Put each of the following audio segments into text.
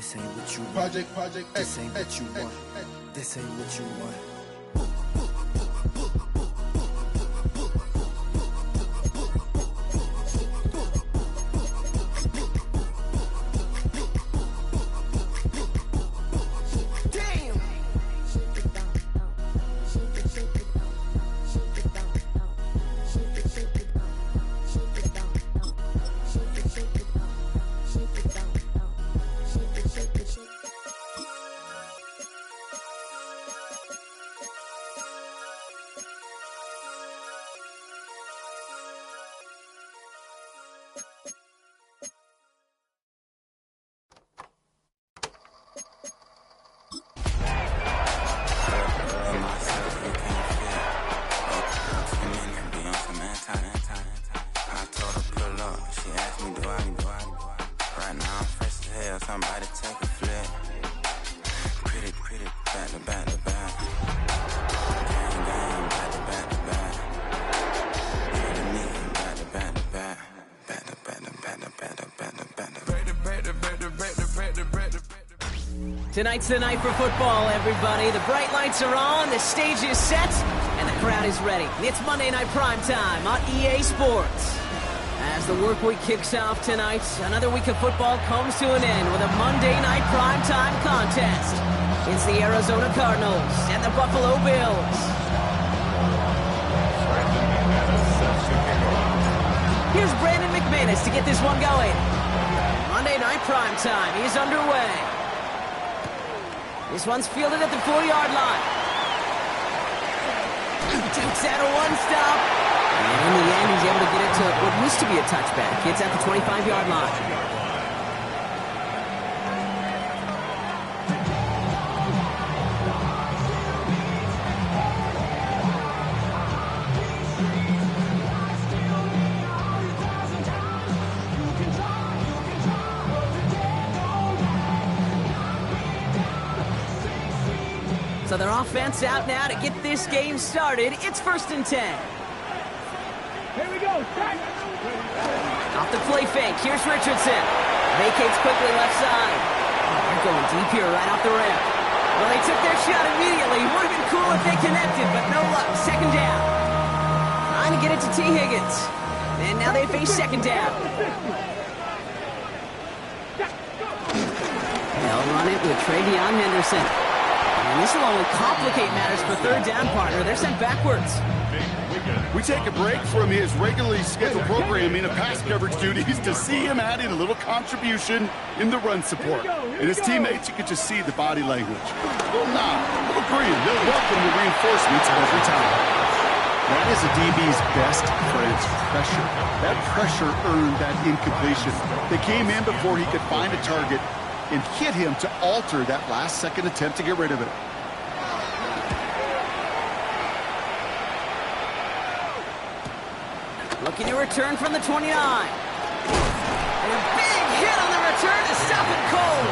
This ain't what you want. Project This ain't what you want. This ain't what you want. Somebody take a flip. Pretty, back to back to back. Gang, back to back to back. Pretty neat, back to back to back. Back to back to back to back to back to back to back to. Tonight's the night for football, everybody. The bright lights are on, the stage is set, and the crowd is ready. It's Monday Night Primetime on EA Sports. As the work week kicks off tonight, another week of football comes to an end with a Monday Night Primetime contest. It's the Arizona Cardinals and the Buffalo Bills. Here's Brandon McManus to get this one going. Monday Night Primetime is underway. This one's fielded at the 4-yard line. Takes out a one-stop. And in the end, he's able to get it to what used to be a touchback. It's at the 25-yard line. So their offense out now to get this game started. It's 1st and 10. Here we go. Off the play fake. Here's Richardson. Vacates quickly left side. They're going deep here right off the rim. Well, they took their shot immediately. Would have been cool if they connected, but no luck. 2nd down. Trying to get it to T. Higgins. And now they face 2nd down. They'll run it with Travion Henderson. And this will only complicate matters for 3rd down, partner. They're sent backwards. We take a break from his regularly scheduled programming of pass coverage duties to see him adding a little contribution in the run support. And his teammates, you can just see the body language. A little nod, a little grin. They'll welcome the reinforcements every time. That is a DB's best friend's pressure. That pressure earned that incompletion. They came in before he could find a target and hit him to alter that last-second attempt to get rid of it. Looking to return from the 29. And a big hit on the return to stop it cold.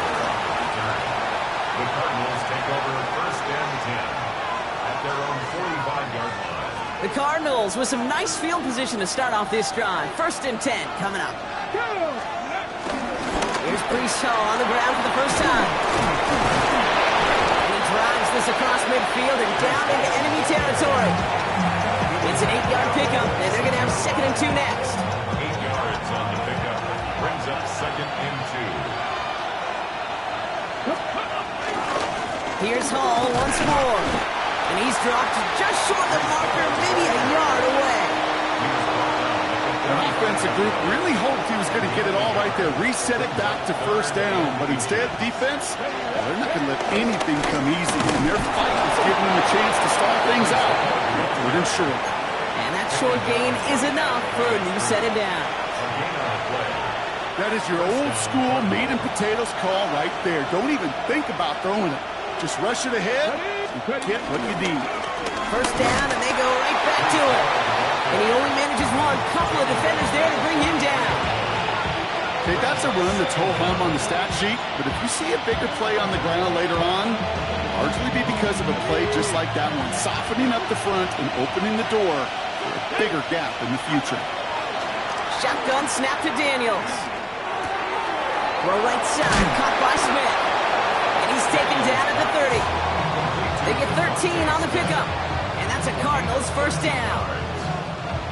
The Cardinals take over 1st and 10 at their own 45-yard line. The Cardinals with some nice field position to start off this drive. 1st and 10 coming up. Here's Breece Hall on the ground for the first time. And he drives this across midfield and down into enemy territory. It's an 8-yard pickup, and they're going to have 2nd and 2 next. 8 yards on the pickup. Brings up 2nd and 2. Here's Hall once more. And he's dropped just short of the marker, maybe a yard away. The offensive group really hoped he was going to get it all right there, reset it back to 1st down. But instead, defense, they're not going to let anything come easy. And their fight is giving them a chance to start things out. Third and short. And that short gain is enough for a new set of down. That is your old school meat and potatoes call right there. Don't even think about throwing it. Just rush it ahead and get what you need. 1st down, and they go right back to it. And he only manages one. Couple of defenders there to bring him down. Okay, that's a run that's ho-hum on the stat sheet, but if you see a bigger play on the ground later on, it'll largely be because of a play just like that one, softening up the front and opening the door for a bigger gap in the future. Shotgun snap to Daniels. Throw right side, caught by Smith. And he's taken down at the 30. They get 13 on the pickup. And that's a Cardinals first down.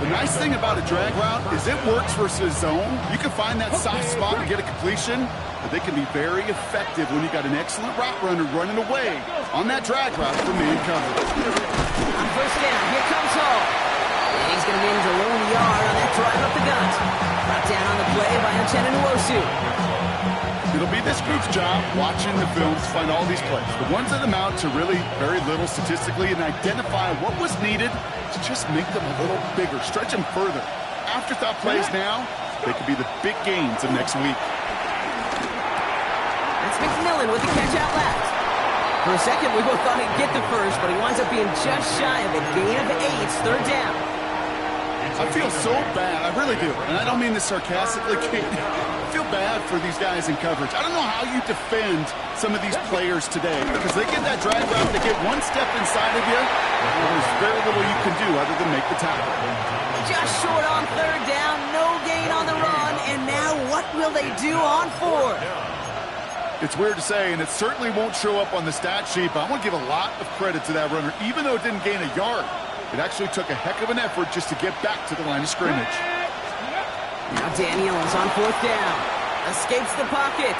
The nice thing about a drag route is it works versus zone. You can find that soft spot and get a completion, but they can be very effective when you got an excellent route runner running away on that drag route from man coverage. On first down, here comes Hall. And he's going to manage a lone yard on that drive up the gut. Brought down on the play by Uchenna Nwosu. It'll be this group's job watching the films to find all these plays. The ones that amount to really very little statistically and identify what was needed to just make them a little bigger, stretch them further. Afterthought plays now, they could be the big gains of next week. That's McMillan with the catch out left. For a second, we both thought he'd get the first, but he winds up being just shy of a gain of 8. Third down. I feel so bad. I really do. And I don't mean this sarcastically, Kate. I feel bad for these guys in coverage. I don't know how you defend some of these players today because they get that drag route, they get one step inside of you, and there's very little you can do other than make the tackle. Just short on third down, no gain on the run, and now what will they do on fourth? It's weird to say, and it certainly won't show up on the stat sheet, but I want to give a lot of credit to that runner, even though it didn't gain a yard. It actually took a heck of an effort just to get back to the line of scrimmage. Now Daniels on fourth down. Escapes the pocket.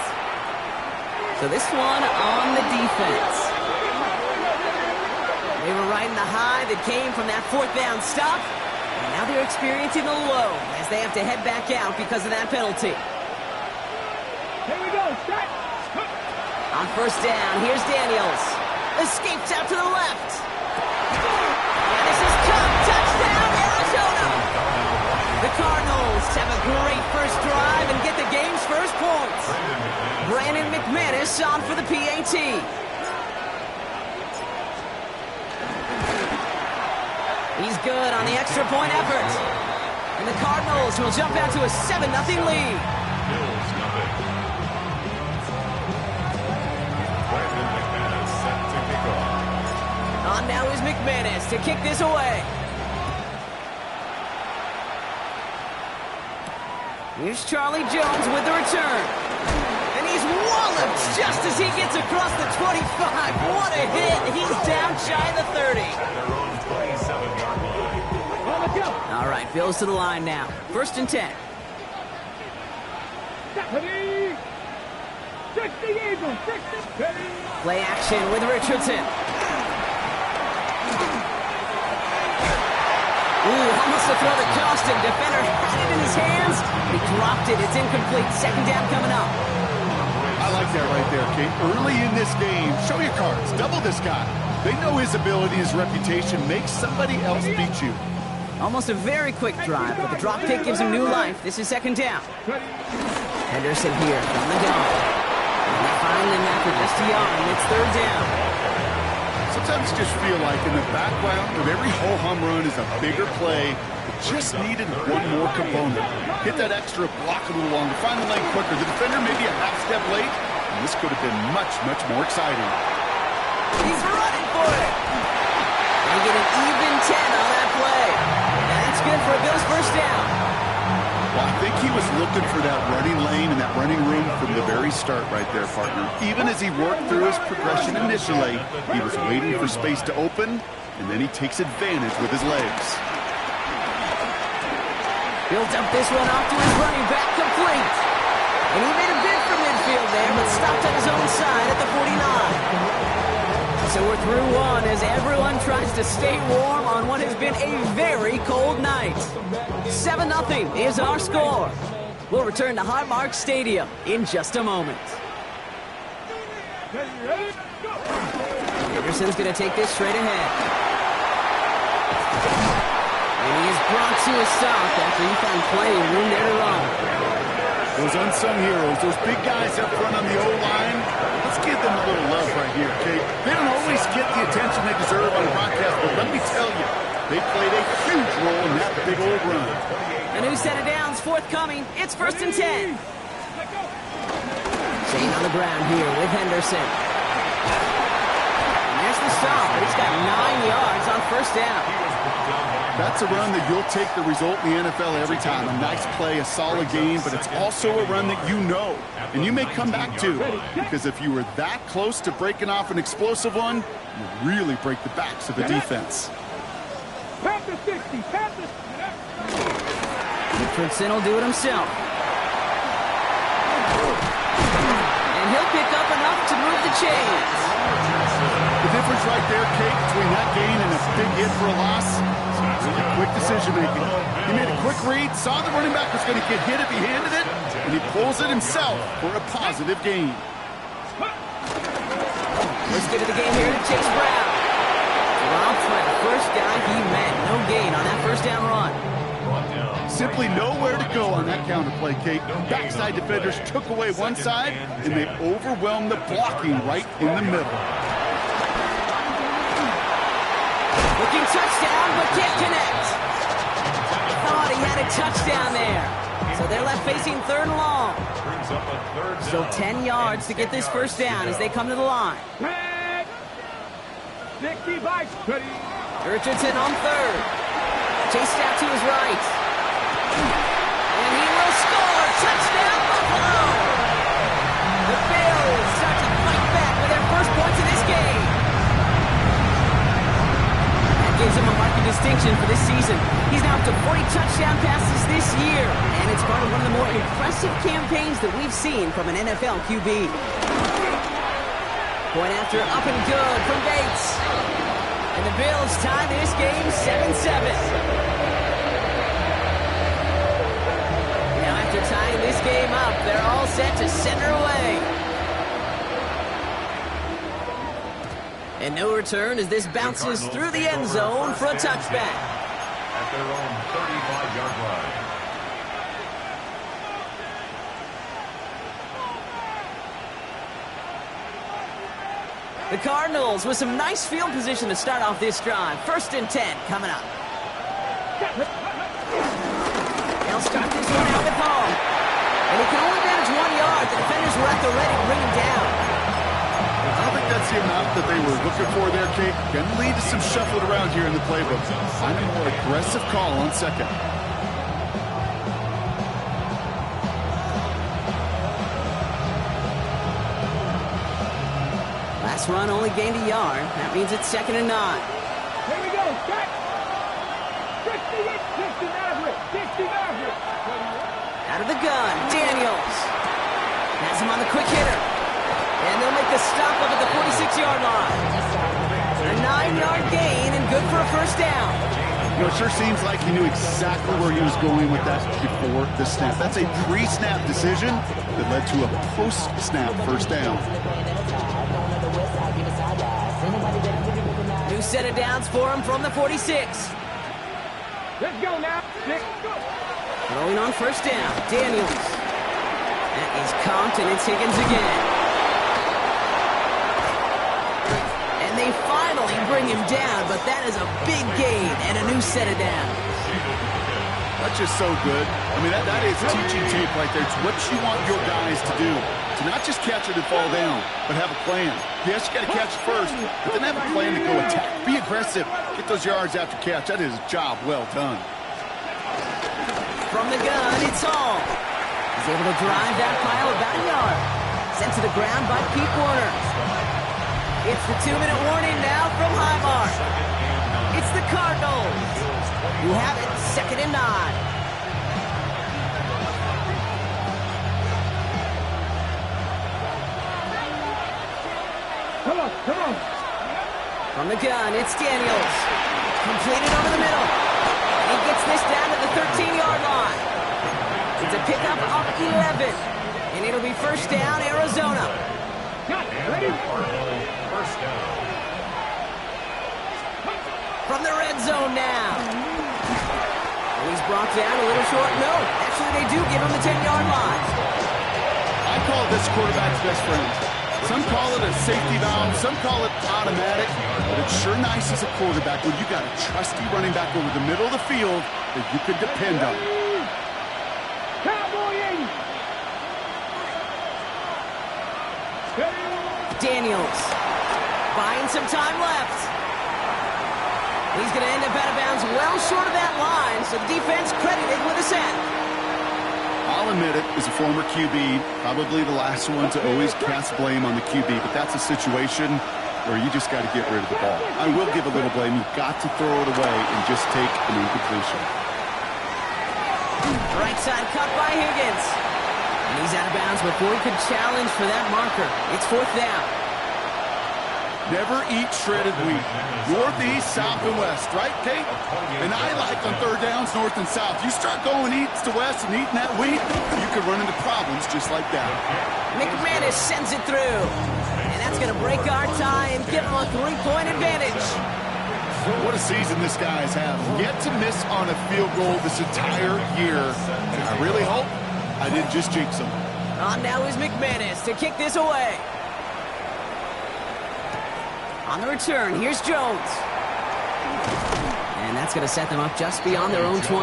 So this one on the defense. They were riding the high that came from that fourth down stop. And now they're experiencing the low as they have to head back out because of that penalty. Here we go. Start. On first down, here's Daniels. Escapes out to the left. And this is Cup. Touchdown, Arizona. The Cardinals have a great first drive and get the game's first points. Brandon McManus on for the PAT. He's good on the extra point effort. And the Cardinals will jump out to a 7-0 lead. Bills nothing. Brandon McManus set to kick off. On now is McManus to kick this away. Here's Charlie Jones with the return. And he's walloped just as he gets across the 25. What a hit. He's down shy of the 30. Their own 27-yard line. All right, Bills to the line now. First and 10. Ready. 60 Eagles. 60. Ready. Play action with Richardson. Ooh, almost a throw that cost him. Defender had it in his hands. He dropped it. It's incomplete. Second down coming up. I like that right there, Kate. Early in this game, show your cards. Double this guy. They know his ability, his reputation. Make somebody else beat you. Almost a very quick drive, but the drop kick gives him new life. This is second down. Henderson here from the gun. And they find him after just a yard, and it's third down. Sometimes you just feel like in the background of every ho-hum run is a bigger play. It just needed one more component. Hit that extra block a little longer, find the lane quicker. The defender maybe a half step late, and this could have been much, much more exciting. He's running for it. They get an even 10 on that play. And that's good for a Bills first down. Well, I think he was looking for that running lane and that running room from the very start right there, partner. Even as he worked through his progression initially, he was waiting for space to open, and then he takes advantage with his legs. Built up this one off to his running back, complete. And he made a bid for midfield there, but stopped on his own side at the 49. So we're through one as everyone tries to stay warm on what has been a very cold night. 7-0 is our score. We'll return to Highmark Stadium in just a moment. Anderson's going to take this straight ahead. And he is brought to a stop after he found plenty of room there to run. Those unsung heroes, those big guys up front on the O-line, let's give them a little love right here, okay? They don't always get the attention they deserve on broadcast, but let me tell you, they played a huge role in that big old run. A new set of downs forthcoming. It's first and 10. Staying on the ground here with Henderson. And there's the stop. He's got 9 yards on first down. He was brought down by That's a run that you'll take the result in the NFL every time. A nice play, a solid game, but it's also a run that you know, and you may come back to, because if you were that close to breaking off an explosive one, you really break the backs of the defense. Pat the 60, pat the... Richardson will do it himself. And he'll pick up enough to move the chains. The difference right there, Kate, between that gain and a big hit for a loss, really quick decision-making. He made a quick read, saw the running back was going to get hit if he handed it, and he pulls it himself for a positive gain. Let's get to the game here to Chase Brown. Robbed by the first guy he met. No gain on that first down run. Simply nowhere to go on that counter play, Kate. Backside defenders took away one side, and they overwhelmed the blocking right in the middle. Looking touchdown, but can't connect. Thought he had a touchdown there. So they're left facing third and long. So 10 yards to get this first down as they come to the line. 65, ready. Richardson on third. Chased out to his right. And he will score. Touchdown, Buffalo! The Bills start to fight back with their first points in this game. That gives him a marked distinction for this season. He's now up to 40 touchdown passes this year. And it's part of one of the more impressive campaigns that we've seen from an NFL QB. Point after up and good from Bates. And the Bills tie this game 7-7. Now after tying this game up, they're all set to send her away. And no return as this bounces through the end zone for a touchback. At their own 35-yard line. The Cardinals with some nice field position to start off this drive. 1st and 10 coming up. They'll start this one out with Hall. And he can only manage 1 yard. The defenders were at the ready to bring him down. I don't think that's the amount that they were looking for there, Kate. Going to lead to some shuffling around here in the playbook. Find a more aggressive call on second. Last run only gained a yard. That means it's 2nd and 9. Here we go, set. 60 Maverick, 60 Maverick. Out of the gun, Daniels. Has him on the quick hitter. And they'll make the stop up at the 46-yard line. A 9-yard gain and good for a first down. You know, it sure seems like he knew exactly where he was going with that before the snap. That's a pre-snap decision that led to a post-snap first down. New set of downs for him from the 46. Let's go now. Let's go. Throwing on first down, Daniels. That is Compton, and it's Higgins again. And they finally bring him down, but that is a big gain and a new set of downs. That's just so good. I mean, that is teaching tape right there. It's what you want your guys to do. To not just catch it and fall down, but have a plan. Yes, you got to catch it first, but then have a plan to go attack. Be aggressive. Get those yards after catch. That is a job well done. From the gun, it's Hall. He's able to drive that pile about a yard. Sent to the ground by Pete Warner. It's the 2-minute warning now from Highmark. It's the Cardinals who have it 2nd and 9. Come on, come on. From the gun, it's Daniels. Completed over the middle. And he gets this down to the 13-yard line. It's a pickup of 11. And it'll be first down, Arizona. Got ready. First down. From the red zone now. And he's brought down a little short. No, actually they do give him the 10-yard line. I call this quarterback's best friend. Some call it a safety valve, some call it automatic, but it's sure nice as a quarterback when you got a trusty running back over the middle of the field that you can depend on. Cowboy 80. Daniels buying some time left. He's going to end up out of bounds well short of that line, so the defense credited with a sack. I'll admit it, as a former QB, probably the last one to always cast blame on the QB, but that's a situation where you just got to get rid of the ball. I will give a little blame. You've got to throw it away and just take an incompletion. Right side cut by Higgins. And he's out of bounds before he could challenge for that marker. It's 4th down. Never eat shredded wheat. North, east, south, and west, right, Kate? And I like on 3rd downs, north and south. You start going east to west and eating that wheat, you could run into problems just like that. McManus sends it through. And that's going to break our tie and give him a 3-point advantage. What a season this guy's having. Yet to miss on a field goal this entire year. And I really hope I didn't just jinx him. On now is McManus to kick this away. On the return, here's Jones. And that's going to set them up just beyond their own 20. The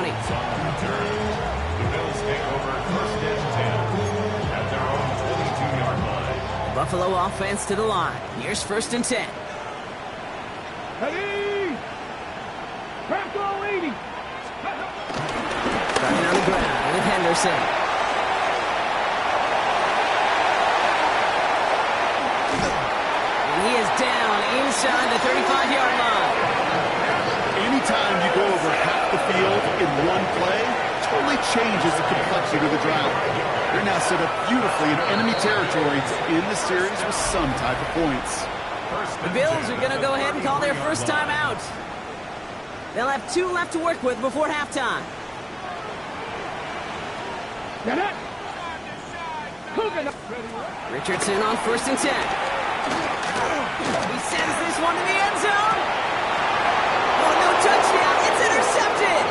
Bills take over 1st and 10 at their own 22-yard line. Buffalo offense to the line. Here's 1st and 10. Ready? Crack all 80. Starting on the ground with Henderson. He is down inside the 35-yard line. Anytime you go over half the field in one play, totally changes the complexion of the drive. They're now set up beautifully in enemy territory to end the series with some type of points. The Bills are going to go ahead and call their first time out. They'll have 2 left to work with before halftime. Get it. Richardson on 1st and 10. He sends this one to the end zone. Oh, no touchdown. It's intercepted.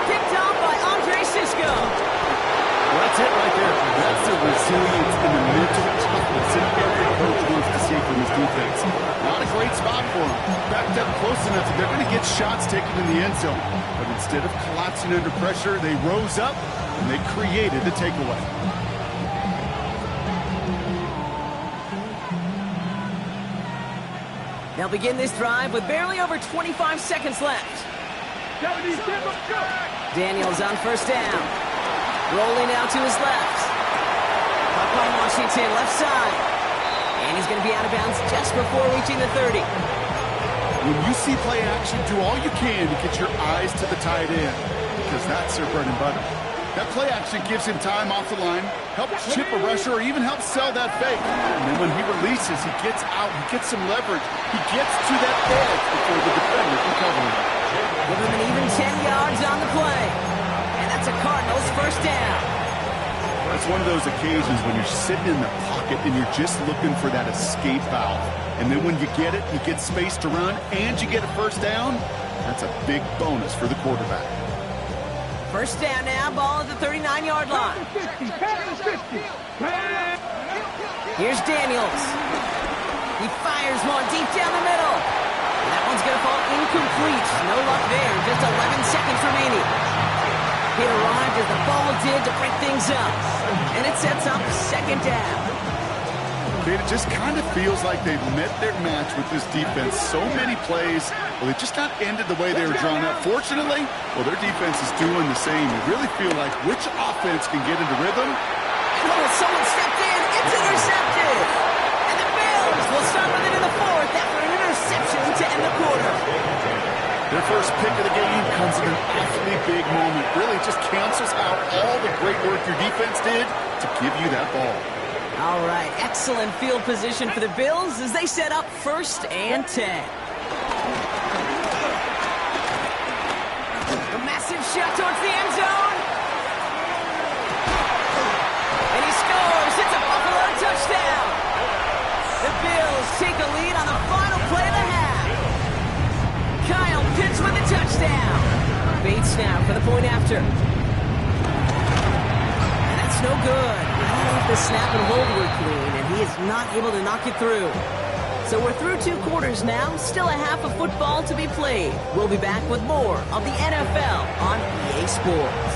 Picked off by Andre Sisco. Well, that's it right there. That's the resilience and the mental toughness that every coach wants to see from his defense. Not a great spot for him. Backed up close enough that they're going to get shots taken in the end zone. But instead of collapsing under pressure, they rose up and they created the takeaway. They'll begin this drive with barely over 25 seconds left. Daniels on 1st down. Rolling out to his left. Up by Washington, left side. And he's going to be out of bounds just before reaching the 30. When you see play action, do all you can to get your eyes to the tight end, because that's their bread and butter. That play action gives him time off the line, helps chip a rusher, or even helps sell that fake. And then when he releases, he gets out, he gets some leverage. He gets to that edge before the defender can cover him. Give him an even 10 yards on the play. And that's a Cardinals 1st down. It's one of those occasions when you're sitting in the pocket and you're just looking for that escape valve. And then when you get it, you get space to run, and you get a 1st down, that's a big bonus for the quarterback. 1st down now, ball at the 39-yard line. Here's Daniels. He fires one deep down the middle. And that one's going to fall incomplete. No luck there, just 11 seconds remaining. It arrived as the ball did to break things up. And it sets up 2nd down. It just kind of feels like they've met their match with this defense. So many plays, well, they just not ended the way they were drawn up. Fortunately, well, their defense is doing the same. You really feel like which offense can get into rhythm. And someone stepped in. It's intercepted. And the Bills will start with it in the 4th after an interception to end the quarter. Their first pick of the game comes in an awfully big moment. Really just cancels out all the great work your defense did to give you that ball. All right, excellent field position for the Bills as they set up 1st and 10. A massive shot towards the end zone. And he scores. It's a Buffalo touchdown. The Bills take a lead on the final play of the half. Kyle Pitts with a touchdown. Bates now for the point after. And that's no good. The snap and hold were clean, and he is not able to knock it through. So we're through 2 quarters now, still a half of football to be played. We'll be back with more of the NFL on EA Sports.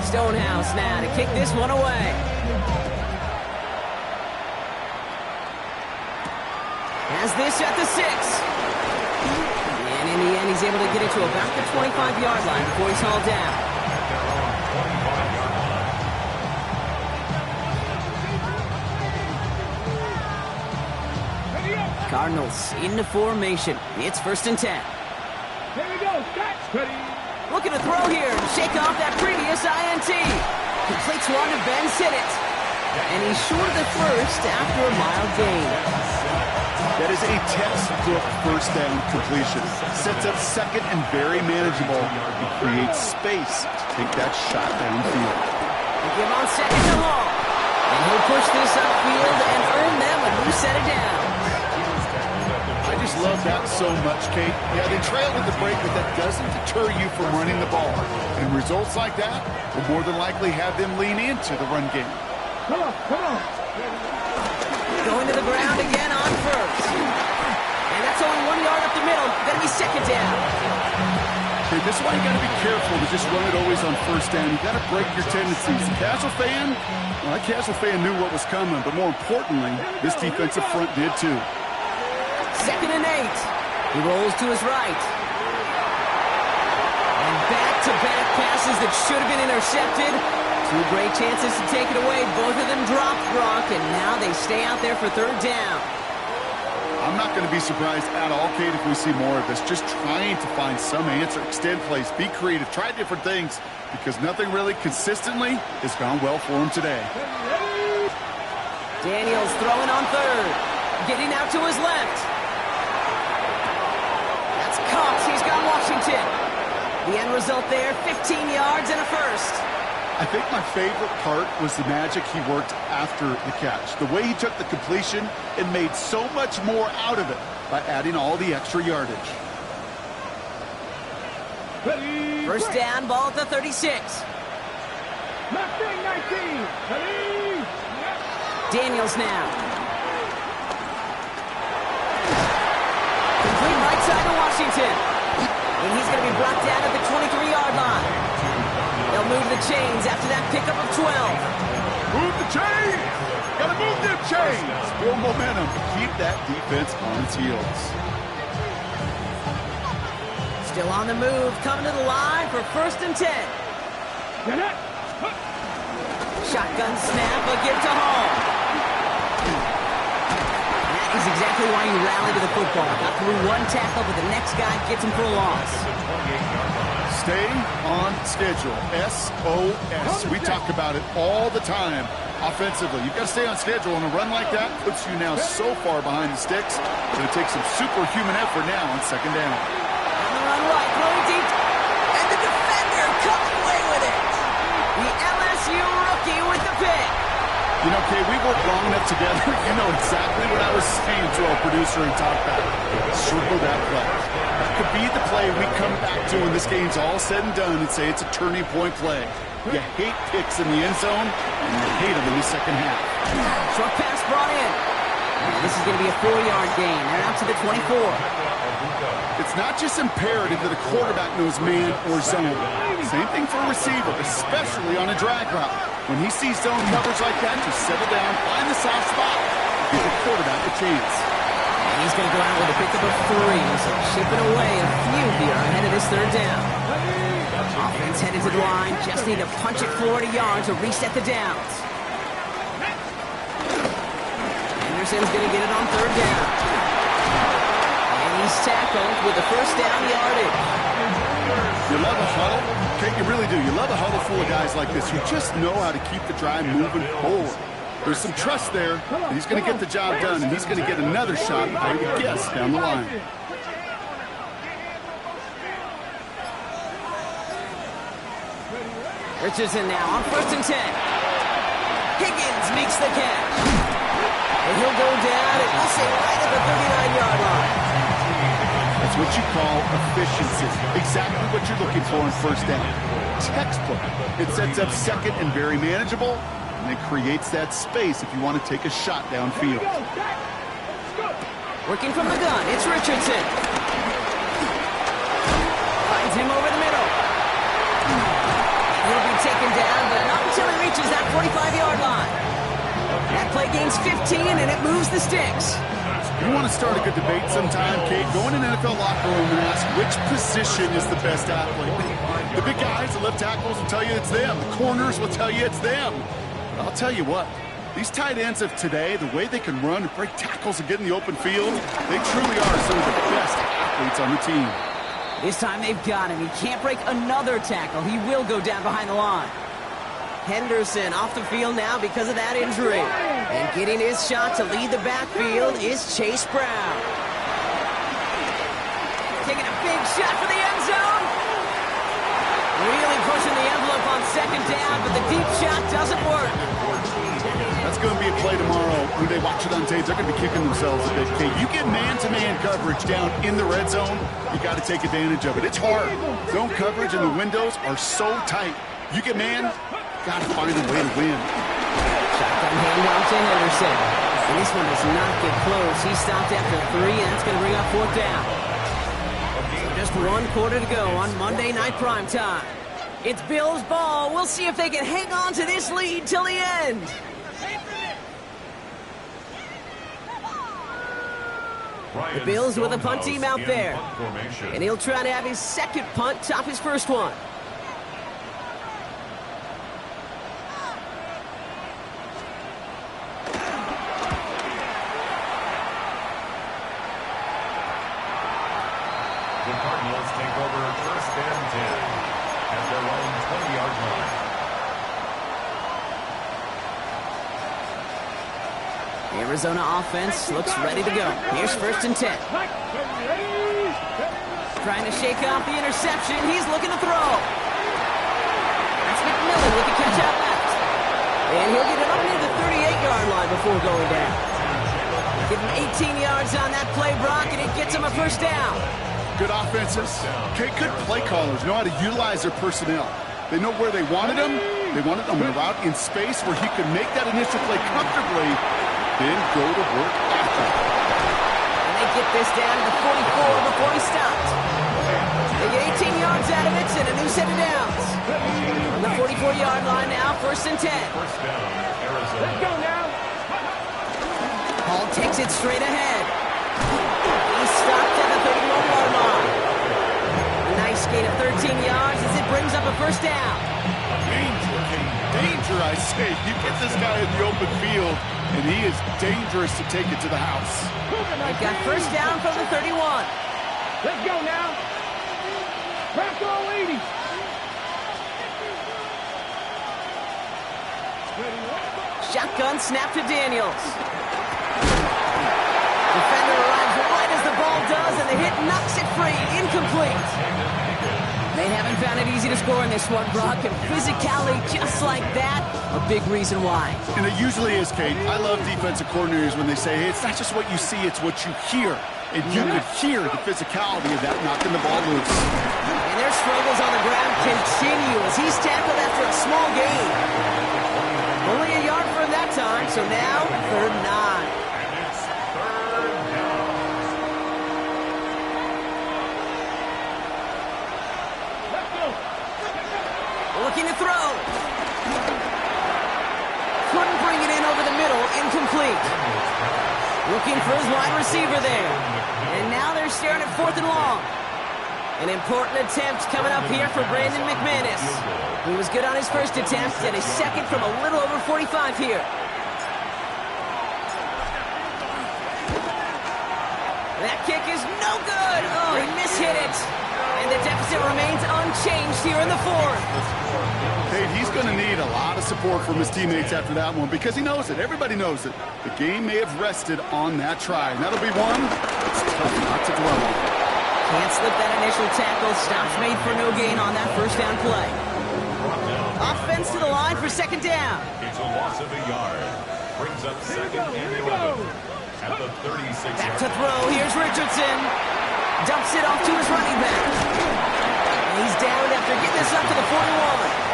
Stonehouse now to kick this one away. Has this at the 6. And in the end, he's able to get it to about the 25-yard line before he's hauled down. Cardinals into formation. It's 1st and 10. Here we go. Start. Ready. Looking to throw here and shake off that previous INT. Completes one to Ben Sinnott. And he's short of the first after a mild gain. That is a textbook first down completion. Sets up second and very manageable. It creates space to take that shot downfield. They give on 2nd and long. And he'll push this upfield and earn them a new set of downs. I just love that so much, Kate. Yeah, they trailed at the break, but that doesn't deter you from running the ball. And results like that will more than likely have them lean into the run game. Come on, come on. Going to the ground again on 1st. And that's only 1 yard up the middle. Gonna be 2nd down. Okay, this is why you gotta be careful to just run it always on 1st down. You gotta break your tendencies. The casual fan, well, that casual fan knew what was coming, but more importantly, this defensive front did too. 2nd and 8. He rolls to his right. And back-to-back passes that should have been intercepted. 2 great chances to take it away. Both of them dropped, Brock, and now they stay out there for 3rd down. I'm not going to be surprised at all, Kate, if we see more of this. Just trying to find some answer, extend plays, be creative, try different things, because nothing really consistently has gone well for him today. Daniels throwing on 3rd. Getting out to his left. That's Cox. He's got Washington. The end result there, 15 yards and a 1st. I think my favorite part was the magic he worked after the catch. The way he took the completion and made so much more out of it by adding all the extra yardage. Ready. 1st down, ball at the 36. 19. Ready. Daniels now. Complete right side to Washington. And he's going to be brought down at the 23-yard line. They'll move the chains after that pickup of 12. Move the chains! Gotta move them chains! Build momentum. Keep that defense on its heels. Still on the move, coming to the line for 1st and 10. Shotgun snap, a give to Hall. That is exactly why you rally to the football. Got through one tackle, but the next guy gets him for a loss. Stay on schedule. SOS. We talk about it all the time. Offensively, you've got to stay on schedule, and a run like that puts you now so far behind the sticks. It's going to take some superhuman effort now on 2nd down. On the run right, throwing deep, and the defender comes away with it. The LSU rookie with the pick. You know, Kay, we worked long enough together. You know exactly what I was saying to our producer and talkback. Circle that play. That could be the play we come back to when this game's all said and done and say it's a turning point play. You hate picks in the end zone, and you hate them in the second half. Short pass brought in. This is going to be a 4-yard gain. They're out to the 24. It's not just imperative that a quarterback knows man or zone. Same thing for a receiver, especially on a drag route. When he sees zone coverage like that, just settle down, find the soft spot, give the quarterback a chance. And he's going to go out with a pickup of 3, so chipping away a few here ahead of this 3rd down. Offense headed to the line, just need to punch it 40 yards to reset the downs. Henderson's going to get it on 3rd down. And he's tackled with the 1st down yardage. You love a huddle? Okay, you really do. You love a huddle full of guys like this who just know how to keep the drive moving forward. There's some trust there. He's going to get the job done, and he's going to get another shot, I would guess, down the line. Richardson now on 1st and 10. Higgins makes the catch. And he'll go down and we'll say right at the 39-yard line. That's what you call efficiency. Exactly what you're looking for on 1st down. Textbook. It sets up 2nd and very manageable, and it creates that space if you want to take a shot downfield. Working from the gun, it's Richardson. Finds him over the middle. He'll be taken down, but not until he reaches that 45-yard line. That play gains 15, and it moves the sticks. You want to start a good debate sometime, Kate? Go in an NFL locker room and ask which position is the best athlete. The big guys, the left tackles will tell you it's them. The corners will tell you it's them. But I'll tell you what, these tight ends of today, the way they can run and break tackles and get in the open field, they truly are some of the best athletes on the team. This time they've got him. He can't break another tackle. He will go down behind the line. Henderson off the field now because of that injury. And getting his shot to lead the backfield is Chase Brown. Taking a big shot for the end zone. Really pushing the envelope on second down, but the deep shot doesn't work. That's going to be a play tomorrow. When they watch it on tape, they're going to be kicking themselves a bit. Okay, you get man-to-man coverage down in the red zone, you got to take advantage of it. It's hard. Zone coverage and the windows are so tight. You get man, got to find a way to win. Shotgun handoff to Henderson. And this one does not get close. He stopped after 3, and that's going to bring up 4th down. So just 1 quarter to go on Monday Night Primetime. It's Bills ball. We'll see if they can hang on to this lead till the end. The Bills with a punt team out there. And he'll try to have his second punt top his first one. The Cardinals take over 1st and 10 at their own 20-yard line. The Arizona offense looks ready to go. Here's 1st and 10. Trying to shake off the interception. He's looking to throw. That's McMillan with the catch out left. And he'll get it up near the 38-yard line before going down. Give him 18 yards on that play, Brock, and it gets him a 1st down. Good offenses. Okay, good play callers know how to utilize their personnel. They know where they wanted him. They wanted him out in space where he could make that initial play comfortably, then go to work after. And they get this down to the 44 before he stopped. They get 18 yards out of it and a new set of downs. On the 44-yard line now, 1st and 10. 1st down, Arizona. Let's go now. Hall takes it straight ahead. He stopped at the 31-yard line. A nice gain of 13 yards as it brings up a 1st down. Danger, I say. You get this guy in the open field, and he is dangerous to take it to the house. They've got 1st down from the 31. Let's go now. Back to all 80. Shotgun snap to Daniels. Defender arrives right as the ball does, and the hit knocks it free. Incomplete. They haven't found it easy to score in this one, Brock, and physicality just like that, a big reason why. And it usually is, Kate. I love defensive coordinators when they say, hey, it's not just what you see, it's what you hear. And you could hear the physicality of that knocking the ball loose. And their struggles on the ground continue as he's tackled after a small gain. Only a yard for him that time, so now 3rd and 9. Looking to throw. Couldn't bring it in over the middle. Incomplete. Looking for his wide receiver there. And now they're staring at 4th and long. An important attempt coming up here for Brandon McManus. He was good on his 1st attempt and his 2nd from a little over 45 here. That kick is no good. Oh, he mishit it. And the deficit remains unchanged here in the 4th. Hey, he's going to need a lot of support from his teammates after that one because he knows it. Everybody knows it. The game may have rested on that try. And that'll be one it's tough not to dwell on. Can't slip that initial tackle. Stops made for no gain on that 1st down play. Offense to the line for 2nd down. It's a loss of a yard. Brings up 2nd and 11 at the 36-yard. Back to throw. Here's Richardson. Dumps it off to his running back. And he's down after getting this up to the 41.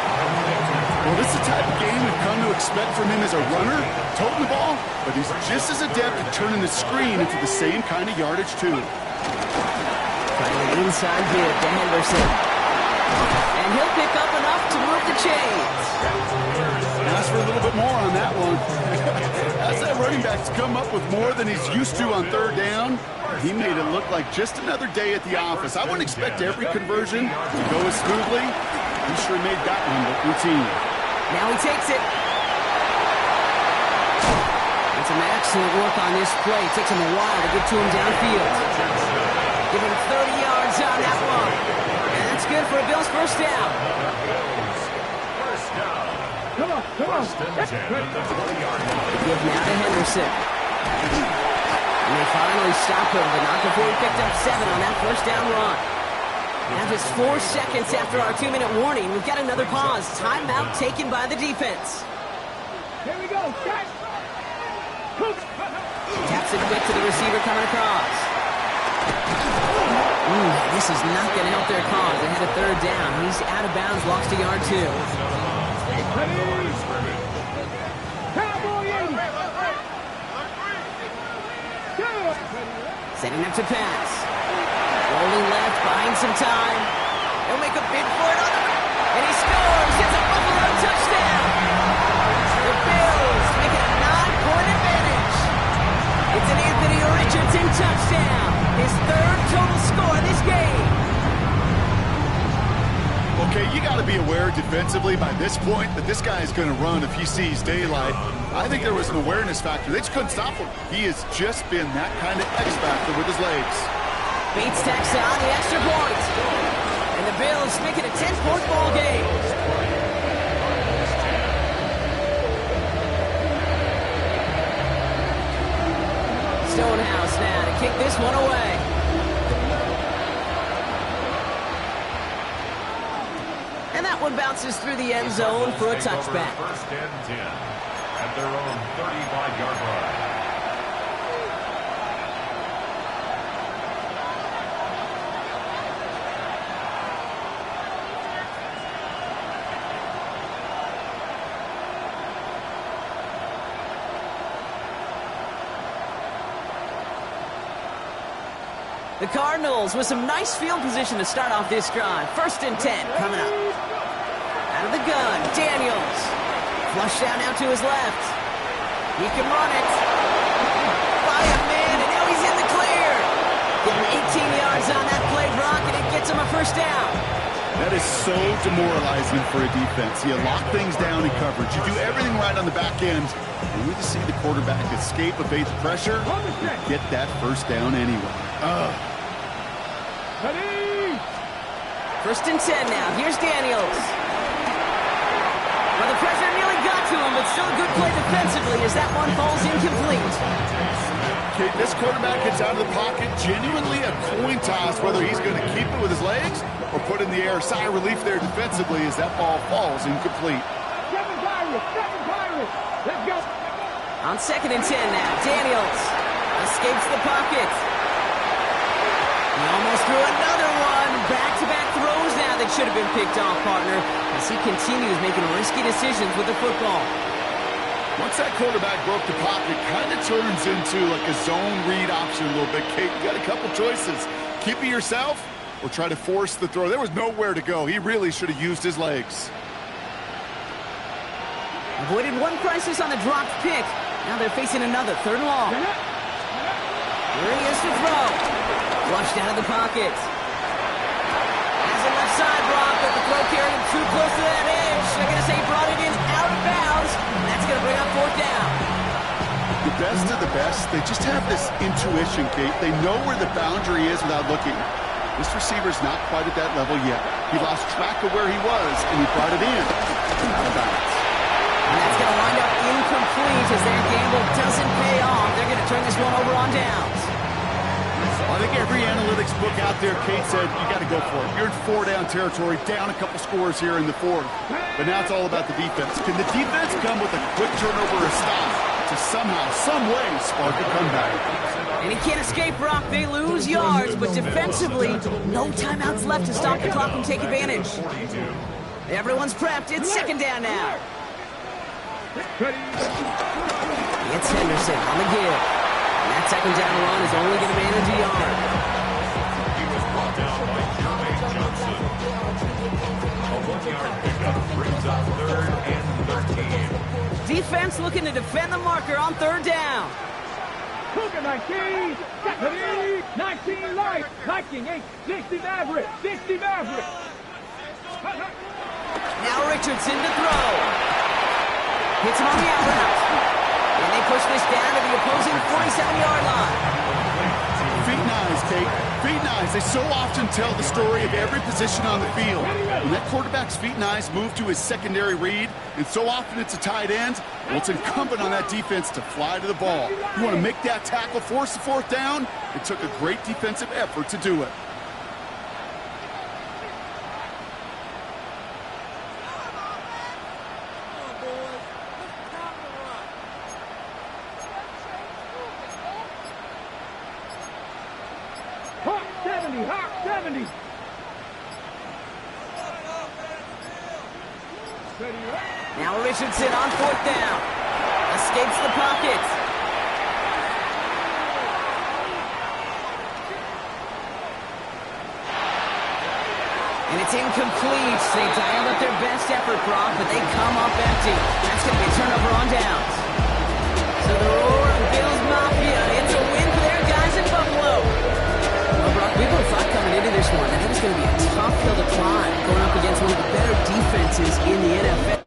Well, this is the type of game we've come to expect from him as a runner, toting the ball, but he's just as adept at turning the screen into the same kind of yardage, too. Trying an inside give to Henderson. And he'll pick up enough to move the chains. Ask for a little bit more on that one. That's that running back's come up with more than he's used to on third down. He made it look like just another day at the office. I wouldn't expect every conversion to go as smoothly. He sure made that one look routine. Now he takes it. And some excellent work on this play. It takes him a while to get to him downfield. Give him 30 yards on that one. And that's good for a Bills first down. Come on. Give now to Henderson. And they finally stop him, but not before he picked up 7 on that first down run. Now just 4 seconds after our 2-minute warning, we've got another pause. Timeout taken by the defense. Here we go. Taps it quick to the receiver coming across. Ooh, this is not going to help their cause. They had a third down. He's out of bounds, lost a yard 2. Setting up to pass. Rolling left, buying some time. He'll make a bid for it on the... And he scores! It's a Buffalo touchdown! The Bills make it a 9-point advantage. It's an Anthony Richardson touchdown. His 3rd total score this game. Okay, you got to be aware defensively by this point that this guy is going to run if he sees daylight. I think there was an awareness factor. They just couldn't stop him. He has just been that kind of X factor with his legs. Bates tacks on the extra point. And the Bills make it a 10-point ball game. Stonehouse now to kick this one away. And that one bounces through the end zone for a touchback. First and 10 at their own 35-yard line. The Cardinals with some nice field position to start off this drive. First and 10 coming up. Out of the gun, Daniels. Flushed out now to his left. He can run it. By a man, and now he's in the clear. Getting 18 yards on that play, Brock, and it gets him a first down. That is so demoralizing for a defense. You lock things down in coverage. You do everything right on the back end. And we just see the quarterback escape, evade the pressure, and get that first down anyway. First and 10 now. Here's Daniels. Well, the pressure nearly got to him, but still a good play defensively as that one falls incomplete. Okay, this quarterback gets out of the pocket. Genuinely a coin toss whether he's going to keep it with his legs or put in the air. Sigh of relief there defensively as that ball falls incomplete. Seven Pirates. Let's go. On second and 10 now. Daniels escapes the pocket. He almost threw another one. Back-to-back throws now that should have been picked off, partner, as he continues making risky decisions with the football. Once that quarterback broke the pocket, kind of turns into like a zone read option a little bit. Kate, you got a couple choices. Keep it yourself or try to force the throw. There was nowhere to go. He really should have used his legs. Avoided one crisis on the dropped pick. Now they're facing another. Third and long. Here he is to throw. Flushed out of the pocket. Has a left side block, but the throw carried him too close to that edge. They're going to say he brought it in out of bounds. And that's going to bring up fourth down. The best of the best, they just have this intuition, Kate. They know where the boundary is without looking. This receiver's not quite at that level yet. He lost track of where he was, and he brought it in. Out of bounds. And that's going to wind up incomplete as their gamble doesn't pay off. They're going to turn this one over on downs. I think every analytics book out there, Kate said, you got to go for it. You're in 4-down territory, down a couple scores here in the fourth. But now it's all about the defense. Can the defense come with a quick turnover or stop to somehow, some way, spark a comeback? And he can't escape, Brock. They lose yards, but defensively, no timeouts left to stop the clock and take advantage. Everyone's prepped. It's second down now. It's Henderson on the give. And that second down run is only going to manage a yard. He was brought down by Jermaine Johnson. A 1-yard pickup brings up 3rd and 13. defense looking to defend the marker on third down. Cougar 19, 19 light, 19, 60 Maverick, 60 Maverick. Now Richardson to throw. Hits him on the out route. And they push this down to the opposing 47-yard line. Feet and eyes, Kate. Feet and eyes. They so often tell the story of every position on the field. When that quarterback's feet and eyes move to his secondary read, and so often it's a tight end, well, it's incumbent on that defense to fly to the ball. You want to make that tackle, force the fourth down? It took a great defensive effort to do it. Hawk 70, Hawk 70. Now Richardson on fourth down. Escapes the pocket. And it's incomplete. They dialed up their best effort, Brock, but they come up empty. That's going to be a turnover on downs. So the roar of Bills Mafia, it's a win for their guys in Buffalo. Well, Brock, we both thought coming into this one that it was going to be a tough hill to climb, going up against one of the better defenses in the NFL.